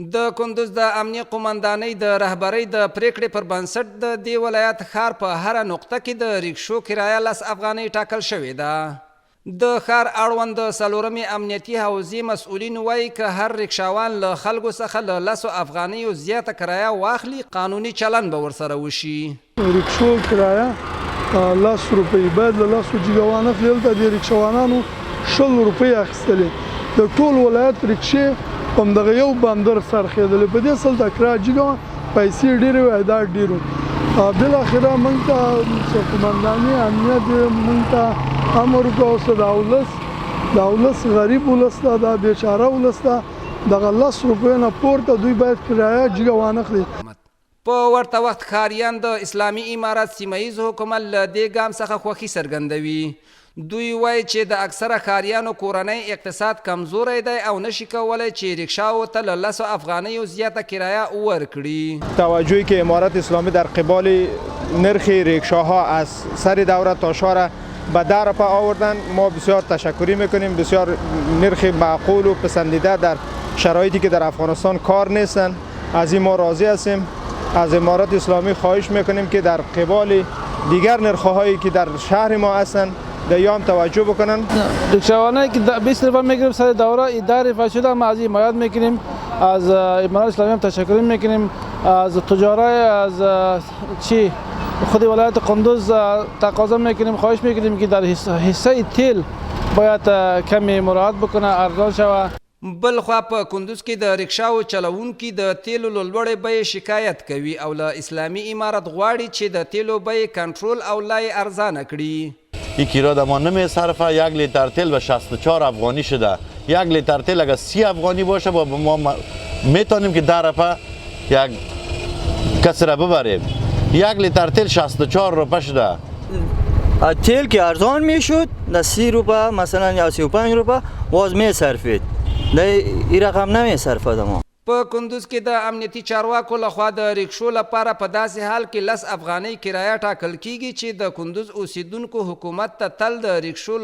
د کندوز د امنیه قومندانۍ د رهبرۍ د پریکړې پر بنسټ د دې ولایت ښار په هره نقطه کې د ریکشو کرایه 10 افغانۍ ټاکل شوې ده. د ښار اړوند د څلورمې امنیتي حوزې مسؤلین وایي که هر ریکشاوان له خلکو څخه له 10 افغانیو زیاته کرایه واخلي قانوني چلن به ورسره وشي. ریکشو کرایه 10 روپۍ باید له 10 جیګوان اخلي. دلته د ریکشاوانانو 20 روپۍ اخیستلې. د ټول ولایت ریکشې په همدغه یو بندر څرخېدلې. په دې سل د کرایه جیګوان پیسې ډېرې وې، عایدات ډېر و. بالاخره موږ ته قومنداني امنیت موږ ته امر وکړ چې د ولس غریب ولس ته دا بیچاره ولس ته دغه 10 روپیو نه پورته دوی باید کرایه جیګوان اخلي. په ورته وخت ښاریان د اسلامي امارت سیمه ییز حکومت له دې ګام څخه خوښي څرګندوي. دوی وایي چې د اکثره ښاریانو کورنۍ اقتصاد کمزوری دی او نشي کولی چې ریکشاو ته له 10 افغانیو زیاته کرایه ورکړي. توجهی که امارت اسلامی در قبال نرخ ریکشاها از سر دوره تا شهر به 10 روپیه آوردن، ما بسیار تشکری میکنیم. بسیار نرخ معقول و پسندیده در شرایطی که در افغانستان کار نیستن. از این ما راضی هستیم. از امارت اسلامی خواهش میکنیم که در قبال دیگر نرخ‌هایی که در شهر ما هستند در یام توجه بکنن. ریکشاوانایی که 20 روپیه میگیریم سر دوره 10 روپیه شده، ما از این حمایت میکنیم. از امارت اسلامی هم تشکر میکنیم. از تجارای از خود ولایت قندوز تقاضا میکنیم، خواهش میکنیم که در حصه تیل باید کمی مراعات بکنه، ارزان شوه. بلخوا په کندوز کې د ریکشاو چلوونکي د تیلو له لوړې بیې شکایت کوي او له اسلامي امارت غواړي چې د تیلو بیې کنټرول او لا یې ارزانه کړي. این کرایه ما نمیصرفه. 1 لیتر تیل به 64 افغانی شده. 1 لیتر تیل اگر 30 افغانی باشه با ما میتونیم که 10 روپیه یک کسی را ببریم. 1 لیتر تیل 64 روپیه شده. تیل که ارزان میشد در 30 روپیه مثلا یا 35 روپیه باز میصرفید. این رقم نمیصرفه ما. په کندوز کې د امنیتي چارواکو لخوا د ریکشو لپاره په داسې حال کې 10 افغانۍ کرایه ټاکل کیږي چې د کندوز اوسیدونکو حکومت ته تل د ریکشو